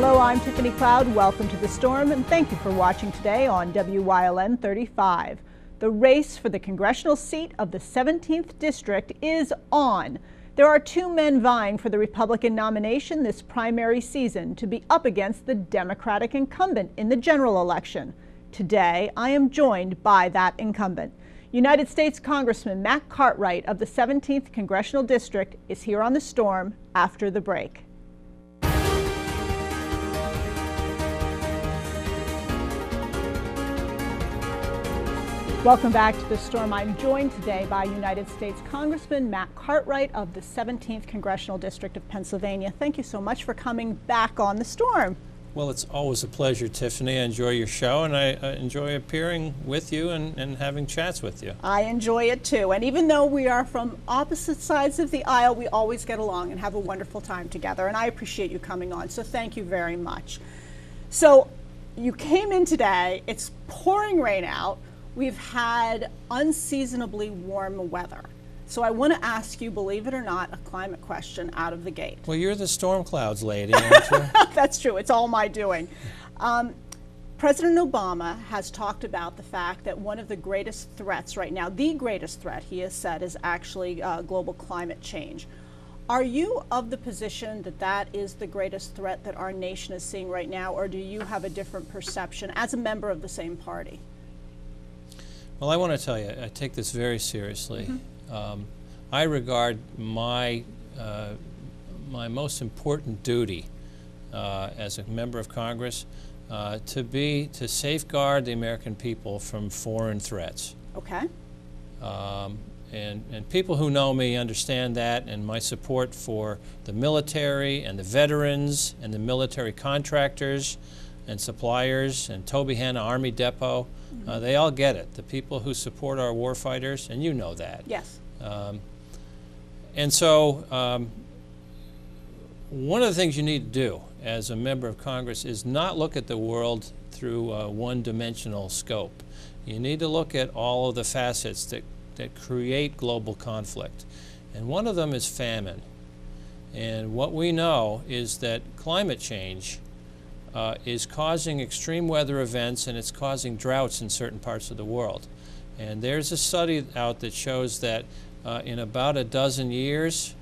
Hello, I'm Tiffany Cloud. Welcome to The Storm, and thank you for watching today on WYLN 35. The race for the congressional seat of the 17th District is on. There are two men vying for the Republican nomination this primary season to be up against the Democratic incumbent in the general election. Today, I am joined by that incumbent. United States Congressman Matt Cartwright of the 17th Congressional District is here on The Storm after the break. Welcome back to The Storm. I'm joined today by United States Congressman Matt Cartwright of the 17th Congressional District of Pennsylvania. Thank you so much for coming back on The Storm. Well, it's always a pleasure, Tiffany. I enjoy your show, and I enjoy appearing with you and having chats with you. I enjoy it too. And even though we are from opposite sides of the aisle, we always get along and have a wonderful time together. And I appreciate you coming on. So thank you very much. So you came in today. It's pouring rain out. We've had unseasonably warm weather. So I want to ask you, believe it or not, a climate question out of the gate. Well, you're the storm clouds lady, aren't you? That's true. It's all my doing. President Obama has talked about the fact that one of the greatest threats right now, the greatest threat, he has said, is actually global climate change. Are you of the position that that is the greatest threat that our nation is seeing right now, or do you have a different perception as a member of the same party? Well, I want to tell you, I take this very seriously. Mm-hmm. I regard my most important duty as a member of Congress to safeguard the American people from foreign threats. Okay. And people who know me understand that, and my support for the military and the veterans and the military contractors and suppliers and Tobyhanna Army Depot. They all get it. The people who support our warfighters, and you know that. Yes. And so one of the things you need to do as a member of Congress is not look at the world through a one-dimensional scope. You need to look at all of the facets that create global conflict. And one of them is famine. And what we know is that climate change is causing extreme weather events, and it's causing droughts in certain parts of the world. And there's a study out that shows that in about a dozen years,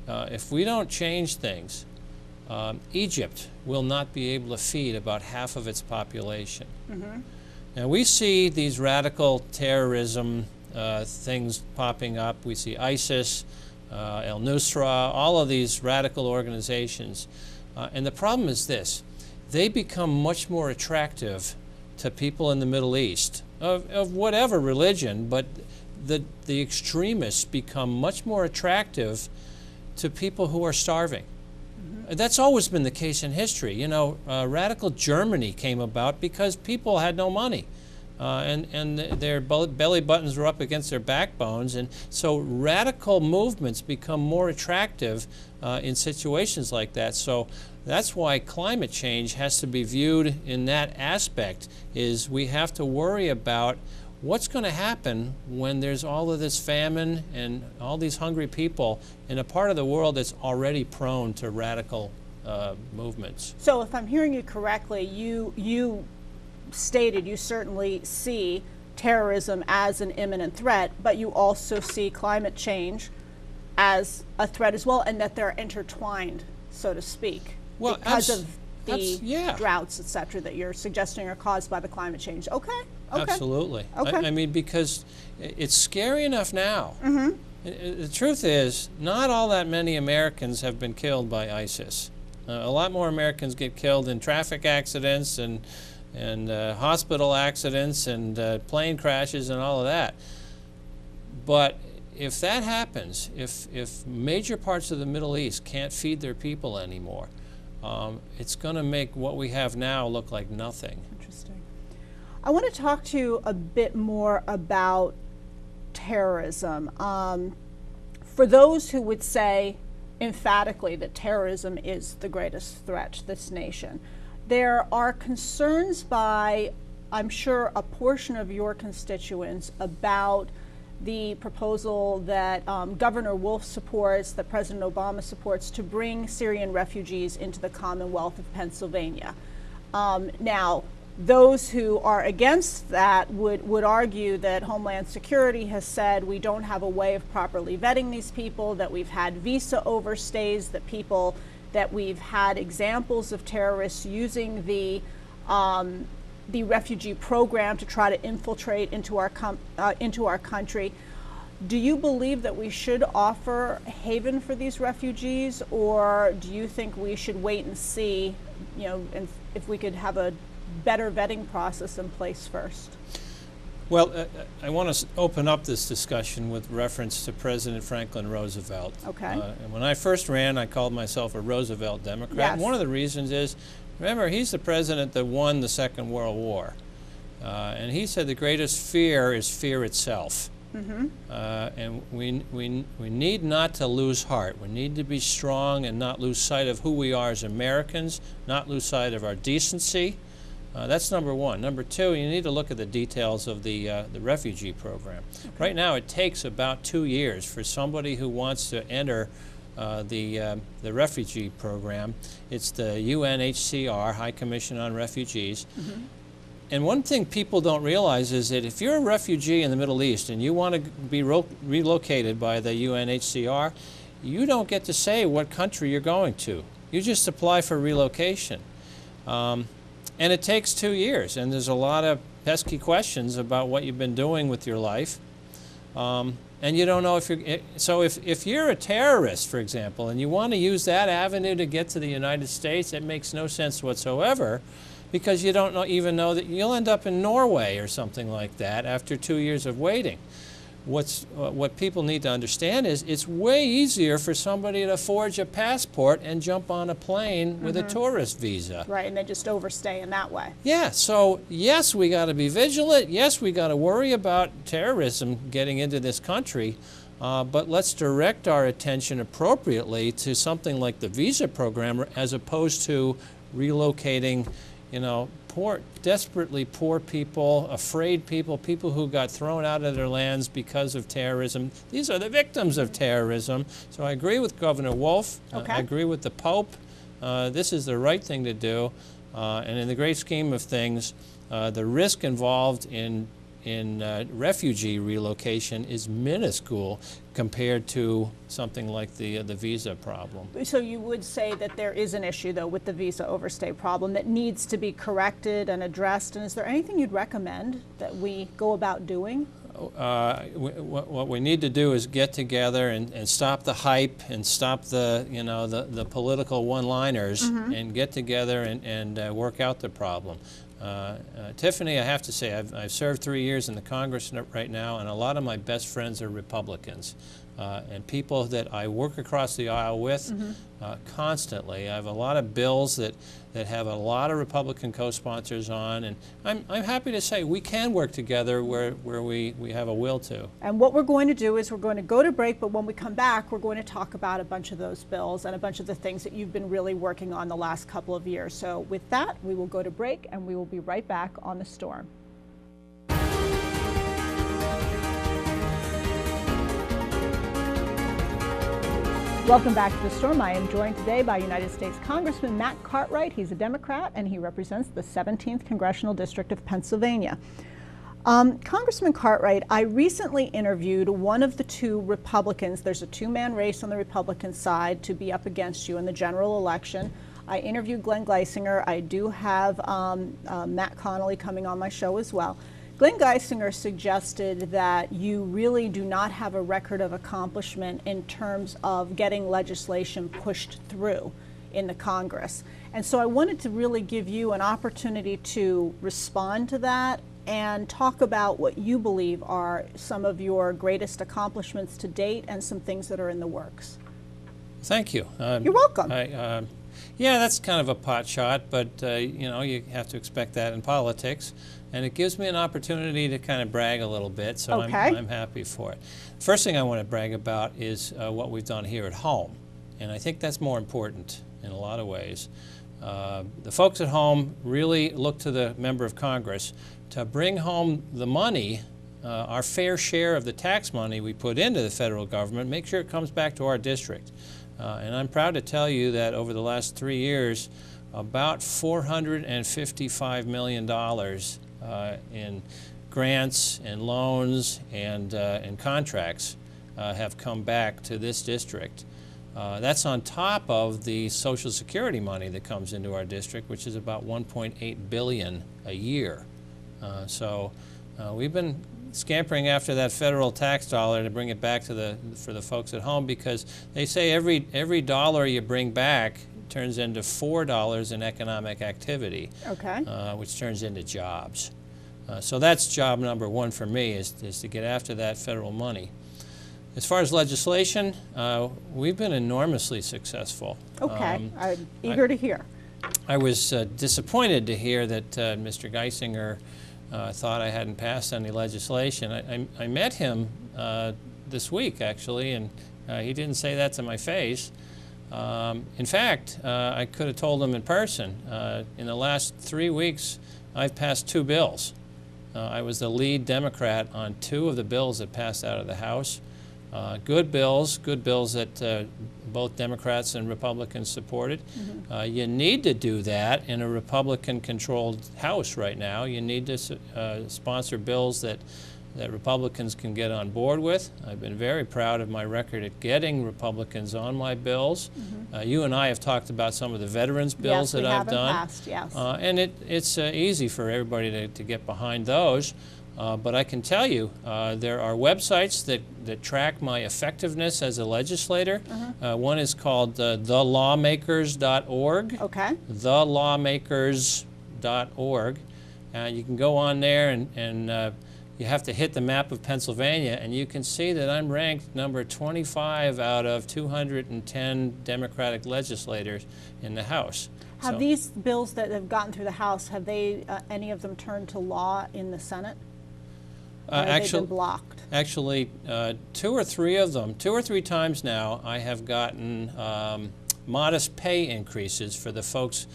if we don't change things, Egypt will not be able to feed about half of its population. Mm-hmm. Now we see these radical terrorism things popping up. We see ISIS, al-Nusra, all of these radical organizations. And the problem is this. They become much more attractive to people in the Middle East of whatever religion, but the extremists become much more attractive to people who are starving. Mm-hmm. That's always been the case in history. You know, radical Germany came about because people had no money. And their belly buttons were up against their backbones, and so radical movements become more attractive in situations like that. So that's why climate change has to be viewed in that aspect, is we have to worry about what's going to happen when there's all of this famine and all these hungry people in a part of the world that's already prone to radical movements. So if I'm hearing you correctly, you stated you certainly see terrorism as an imminent threat, but you also see climate change as a threat as well, and that they're intertwined, so to speak, well, because of the droughts, et cetera, that you're suggesting are caused by the climate change. Okay. Absolutely. Okay. I mean, because it's scary enough now. Mm-hmm. The truth is, not all that many Americans have been killed by ISIS. A lot more Americans get killed in traffic accidents and hospital accidents and plane crashes and all of that. But if that happens, if major parts of the Middle East can't feed their people anymore, it's going to make what we have now look like nothing. Interesting. I want to talk to you a bit more about terrorism. For those who would say emphatically that terrorism is the greatest threat to this nation, there are concerns by, I'm sure, a portion of your constituents about the proposal that Governor Wolf supports, that President Obama supports, to bring Syrian refugees into the Commonwealth of Pennsylvania. Now, those who are against that would argue that Homeland Security has said we don't have a way of properly vetting these people, that we've had visa overstays, that we've had examples of terrorists using the refugee program to try to infiltrate into our country. Do you believe that we should offer haven for these refugees, or do you think we should wait and see, and if we could have a better vetting process in place first? Well, I want to open up this discussion with reference to President Franklin Roosevelt. Okay. And when I first ran, I called myself a Roosevelt Democrat. Yes. And one of the reasons is, remember, he's the president that won the Second World War. And he said the greatest fear is fear itself. Mm-hmm. And we need not to lose heart. We need to be strong and not lose sight of who we are as Americans, not lose sight of our decency. That's number one. Number two, you need to look at the details of the refugee program. Okay. Right now, it takes about 2 years for somebody who wants to enter the refugee program. It's the UNHCR, High Commission on Refugees. Mm-hmm. And one thing people don't realize is that if you're a refugee in the Middle East and you want to be relocated by the UNHCR, you don't get to say what country you're going to. You just apply for relocation. And it takes 2 years, and there's a lot of pesky questions about what you've been doing with your life. And you don't know if you're, so if you're a terrorist, for example, and you want to use that avenue to get to the United States, it makes no sense whatsoever, because you don't even know that you'll end up in Norway or something like that after 2 years of waiting. What people need to understand is it's way easier for somebody to forge a passport and jump on a plane with a tourist visa. Right, and then just overstay in that way. Yeah, so yes, we got to be vigilant. Yes, we got to worry about terrorism getting into this country. But let's direct our attention appropriately to something like the visa program as opposed to relocating, desperately poor people, afraid people, people who got thrown out of their lands because of terrorism. These are the victims of terrorism. So I agree with Governor Wolf. Okay. I agree with the Pope. This is the right thing to do. And in the great scheme of things, the risk involved in refugee relocation is minuscule compared to something like the visa problem. So you would say that there is an issue, though, with the visa overstay problem that needs to be corrected and addressed. And is there anything you'd recommend that we go about doing? What we need to do is get together and stop the hype and stop the political one-liners and get together and work out the problem. Tiffany, I have to say, I've served 3 years in the Congress right now, and a lot of my best friends are Republicans. And people that I work across the aisle with constantly. I have a lot of bills that have a lot of Republican co-sponsors on, and I'm happy to say we can work together where we have a will to. And what we're going to do is we're going to go to break, but when we come back, we're going to talk about a bunch of those bills and a bunch of the things that you've been really working on the last couple of years. So with that, we will go to break, and we will be right back on The Storm. Welcome back to The Storm. I am joined today by United States Congressman Matt Cartwright. He's a Democrat, and he represents the 17th Congressional District of Pennsylvania. Congressman Cartwright, I recently interviewed one of the two Republicans. There's a two-man race on the Republican side to be up against you in the general election. I interviewed Glenn Geisinger. I do have Matt Connolly coming on my show as well. Glenn Geisinger suggested that you really do not have a record of accomplishment in terms of getting legislation pushed through in the Congress. And so I wanted to really give you an opportunity to respond to that and talk about what you believe are some of your greatest accomplishments to date and some things that are in the works. Thank you. You're welcome. Yeah, that's kind of a pot shot, but you have to expect that in politics. And it gives me an opportunity to kind of brag a little bit, so okay. I'm happy for it. First thing I want to brag about is what we've done here at home. And I think that's more important in a lot of ways. The folks at home really look to the member of Congress to bring home the money our fair share of the tax money we put into the federal government, make sure it comes back to our district. And I'm proud to tell you that over the last 3 years, about $455 million in grants and loans and contracts have come back to this district. That's on top of the Social Security money that comes into our district, which is about $1.8 billion a year. So we've been scampering after that federal tax dollar to bring it back to for the folks at home, because they say every dollar you bring back turns into $4 in economic activity, which turns into jobs. So that's job number one for me, is to get after that federal money. As far as legislation, we've been enormously successful. I'm eager to hear. I was disappointed to hear that Mr. Geisinger thought I hadn't passed any legislation. I met him this week, actually, and he didn't say that to my face. In fact, I could have told him in person. In the last 3 weeks, I've passed 2 bills. I was the lead Democrat on 2 of the bills that passed out of the House. Good bills that both Democrats and Republicans supported. You need to do that in a Republican-controlled House right now. You need to sponsor bills that Republicans can get on board with. I've been very proud of my record at getting Republicans on my bills. You and I have talked about some of the veterans bills that I've done. Passed, yes. And it's easy for everybody to get behind those. But I can tell you, there are websites that track my effectiveness as a legislator. One is called thelawmakers.org. Thelawmakers.org. You can go on there and you have to hit the map of Pennsylvania, and you can see that I'm ranked number 25 out of 210 Democratic legislators in the House. Have these bills that have gotten through the House, have they, any of them turned to law in the Senate? They've been blocked? Actually, 2 or 3 of them, 2 or 3 times now, I have gotten modest pay increases for the folks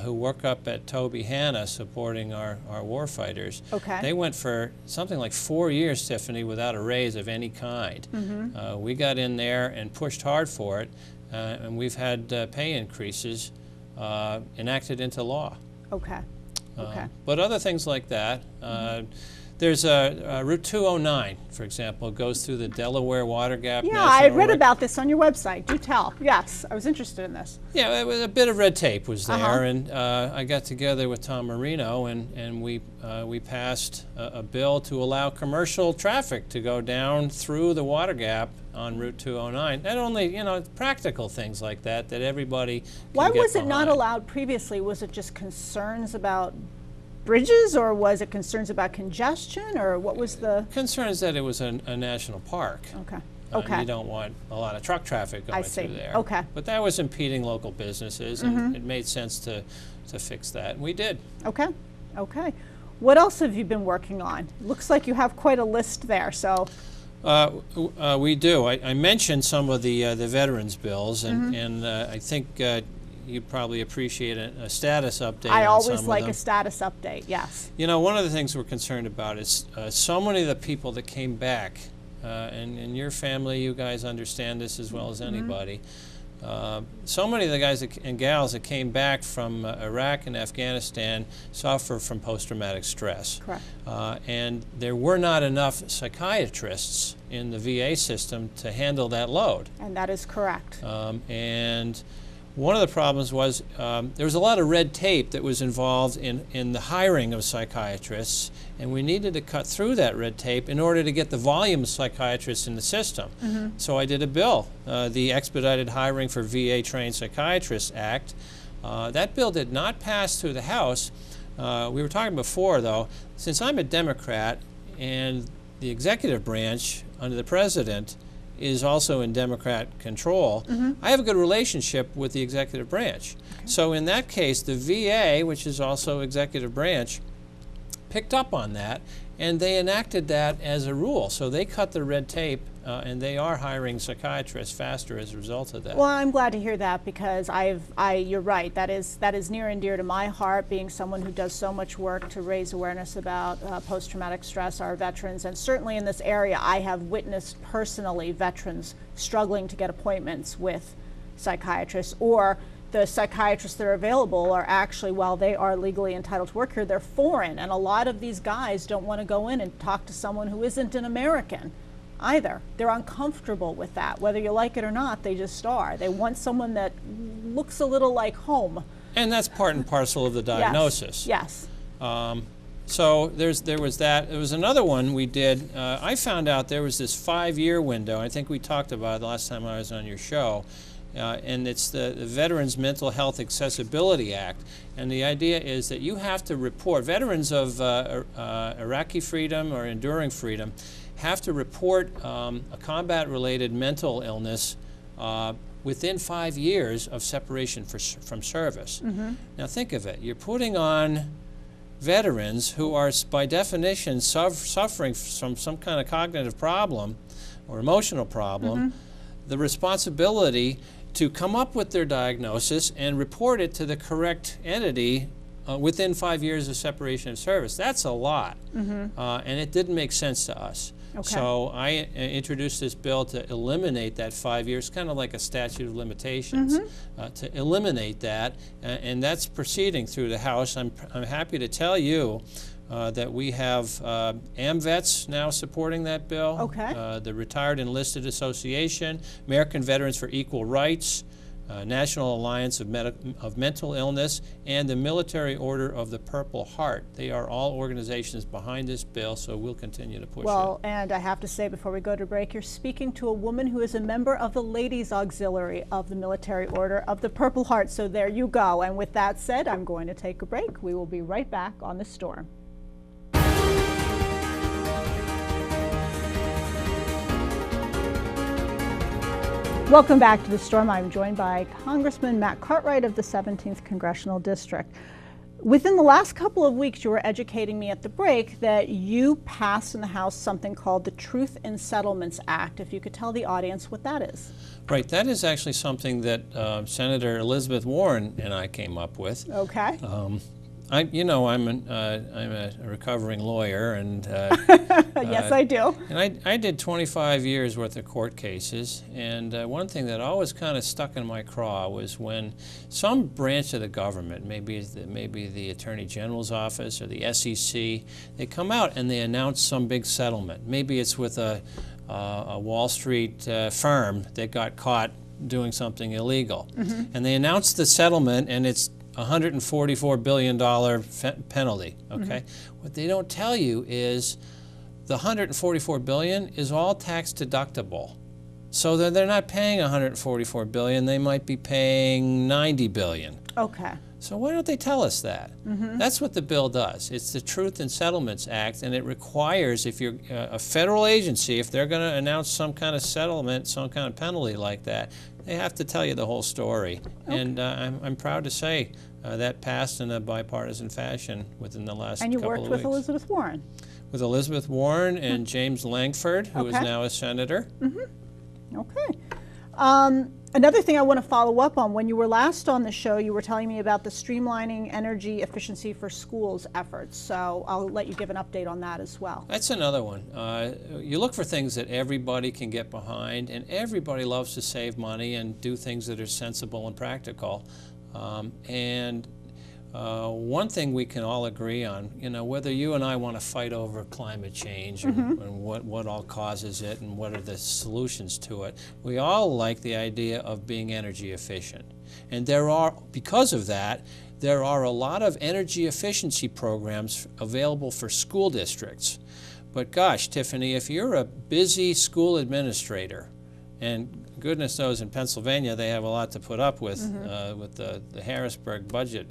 who work up at Toby Hanna supporting our warfighters. They went for something like 4 years, Tiffany, without a raise of any kind. We got in there and pushed hard for it, and we've had pay increases enacted into law. But other things like that, there's Route 209, for example, goes through the Delaware Water Gap. Yeah, I read about this on your website. Do tell. Yes, I was interested in this. Yeah, a bit of red tape was there, and I got together with Tom Marino, and we passed a bill to allow commercial traffic to go down through the water gap on Route 209. Not only, practical things like that everybody can Why get was it not behind. allowed previously? Was it just concerns about bridges, or was it concerns about congestion, or what was the concerns that it was a national park? You don't want a lot of truck traffic going through there. But that was impeding local businesses, and it made sense to fix that, and we did. What else have you been working on? Looks like you have quite a list there. So we do. I mentioned some of the veterans bills, and I think you'd probably appreciate a status update. I on always some like of them. a status update, yes. One of the things we're concerned about is so many of the people that came back, and in your family, you guys understand this as well as anybody. So many of the guys and gals that came back from Iraq and Afghanistan suffer from post-traumatic stress. And there were not enough psychiatrists in the VA system to handle that load. And that is correct. And one of the problems was there was a lot of red tape that was involved in the hiring of psychiatrists, and we needed to cut through that red tape in order to get the volume of psychiatrists in the system. So I did a bill, the Expedited Hiring for VA-Trained Psychiatrists Act. That bill did not pass through the House. We were talking before, though, since I'm a Democrat and the executive branch under the president is also in Democrat control, I have a good relationship with the executive branch. So in that case, the VA, which is also executive branch, picked up on that, and they enacted that as a rule. So they cut the red tape and they are hiring psychiatrists faster as a result of that. Well, I'm glad to hear that, because you're right. That is near and dear to my heart, being someone who does so much work to raise awareness about post-traumatic stress, our veterans, and certainly in this area, I have witnessed personally veterans struggling to get appointments with psychiatrists, or the psychiatrists that are available are actually, while they are legally entitled to work here, they're foreign, and a lot of these guys don't want to go in and talk to someone who isn't an American either. They're uncomfortable with that. Whether you like it or not, they just are. They want someone that looks a little like home. And that's part and parcel of the diagnosis. Yes. So there was that. There was another one we did. I found out there was this 5-year window. I think we talked about it the last time I was on your show. And it's the Veterans Mental Health Accessibility Act. And the idea is that you have to report, veterans of Iraqi freedom or enduring freedom have to report a combat-related mental illness within 5 years of separation from service. Mm-hmm. Now think of it. You're putting on veterans who are, by definition, suffering from some kind of cognitive problem or emotional problem, the responsibility to come up with their diagnosis and report it to the correct entity within 5 years of separation of service. That's a lot, and it didn't make sense to us. Okay. So I introduced this bill to eliminate that 5 years, kind of like a statute of limitations, to eliminate that, and that's proceeding through the House. I'm happy to tell you that we have AMVETS now supporting that bill, the Retired Enlisted Association, American Veterans for Equal Rights, National Alliance of Mental Illness, and the Military Order of the Purple Heart. They are all organizations behind this bill, so we'll continue to push it. Well, and I have to say before we go to break, you're speaking to a woman who is a member of the Ladies Auxiliary of the Military Order of the Purple Heart, so there you go. And with that said, I'm going to take a break. We will be right back on The Storm. Welcome back to The Storm. I'm joined by Congressman Matt Cartwright of the 17th Congressional District. Within the last couple of weeks, you were educating me at the break that you passed in the House something called the Truth in Settlements Act. If you could tell the audience what that is. Right, that is actually something that Senator Elizabeth Warren and I came up with. Okay. I'm a recovering lawyer, and yes, I do. And I did 25 years worth of court cases, and one thing that always kind of stuck in my craw was when some branch of the government, maybe the Attorney General's office or the SEC, they come out and they announce some big settlement. Maybe it's with a Wall Street firm that got caught doing something illegal, and they announce the settlement, and it's $144 billion penalty, okay? What they don't tell you is the $144 billion is all tax deductible. So they're not paying $144 billion, they might be paying $90 billion. Okay. So why don't they tell us that? That's what the bill does. It's the Truth in Settlements Act, and it requires, if you're a federal agency, if they're going to announce some kind of settlement, some kind of penalty like that, they have to tell you the whole story. Okay. And I'm proud to say that passed in a bipartisan fashion within the last couple of weeks. And you worked with Elizabeth Warren? With Elizabeth Warren and James Langford, who is now a senator. Okay. Another thing I want to follow up on, when you were last on the show, you were telling me about the Streamlining Energy Efficiency for Schools efforts. So I'll let you give an update on that as well. That's another one. You look for things that everybody can get behind, and everybody loves to save money and do things that are sensible and practical. One thing we can all agree on, whether you and I want to fight over climate change and what all causes it and what are the solutions to it, we all like the idea of being energy efficient. And because of that, there are a lot of energy efficiency programs available for school districts. But gosh, Tiffany, if you're a busy school administrator, and goodness knows in Pennsylvania they have a lot to put up with the Harrisburg budget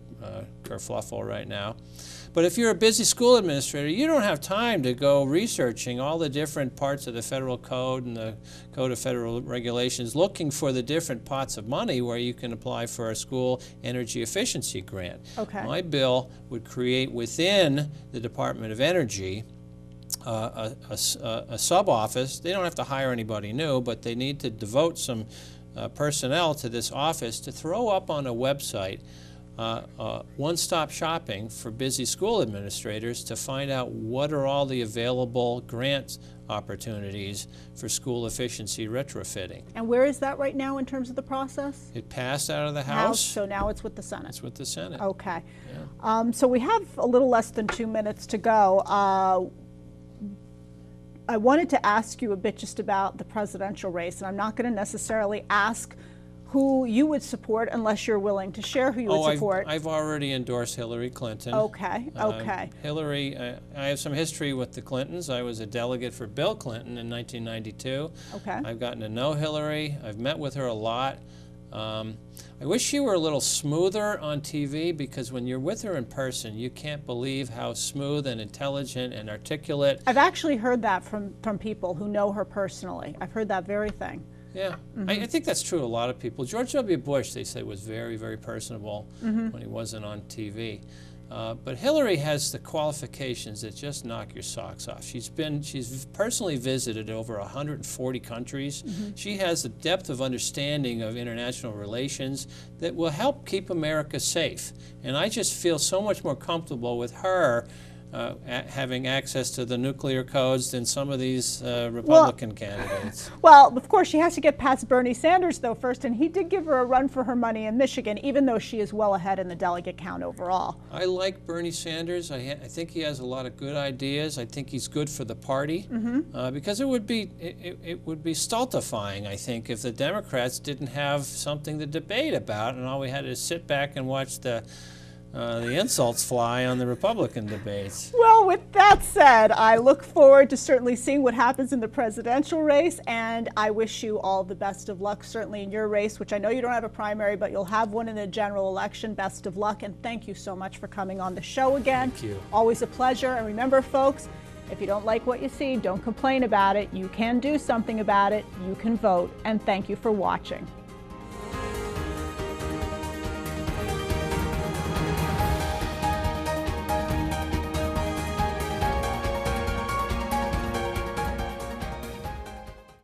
kerfluffle right now. But if you're a busy school administrator, you don't have time to go researching all the different parts of the federal code and the Code of Federal Regulations, looking for the different pots of money where you can apply for a school energy efficiency grant. Okay. My bill would create within the Department of Energy a sub-office. They don't have to hire anybody new, but they need to devote some personnel to this office to throw up on a website one-stop shopping for busy school administrators to find out what are all the available grant opportunities for school efficiency retrofitting. And where is that right now in terms of the process? It passed out of the House. So now it's with the Senate. It's with the Senate. Okay. Yeah. So we have a little less than 2 minutes to go. I wanted to ask you a bit just about the presidential race, and I'm not going to necessarily ask who you would support unless you're willing to share who you would support. I've already endorsed Hillary Clinton. Okay, okay. Hillary, I have some history with the Clintons. I was a delegate for Bill Clinton in 1992. Okay. I've gotten to know Hillary. I've met with her a lot. I wish she were a little smoother on TV, because when you're with her in person, you can't believe how smooth and intelligent and articulate. I've actually heard that from people who know her personally. I've heard that very thing. Yeah, I think that's true of a lot of people. George W. Bush, they say, was very, very personable when he wasn't on TV. But Hillary has the qualifications that just knock your socks off. She's personally visited over 140 countries. She has the depth of understanding of international relations that will help keep America safe. And I just feel so much more comfortable with her having access to the nuclear codes than some of these Republican candidates. Well, of course, she has to get past Bernie Sanders, though, first, and he did give her a run for her money in Michigan, even though she is well ahead in the delegate count overall. I like Bernie Sanders. I think he has a lot of good ideas. I think he's good for the party, because it would be stultifying, I think, if the Democrats didn't have something to debate about, and all we had to sit back and watch the insults fly on the Republican debates. Well, with that said, I look forward to certainly seeing what happens in the presidential race, and I wish you all the best of luck, certainly in your race, which I know you don't have a primary, but you'll have one in the general election. Best of luck, and thank you so much for coming on the show again. Thank you. Always a pleasure, and remember, folks, if you don't like what you see, don't complain about it. You can do something about it. You can vote, and thank you for watching.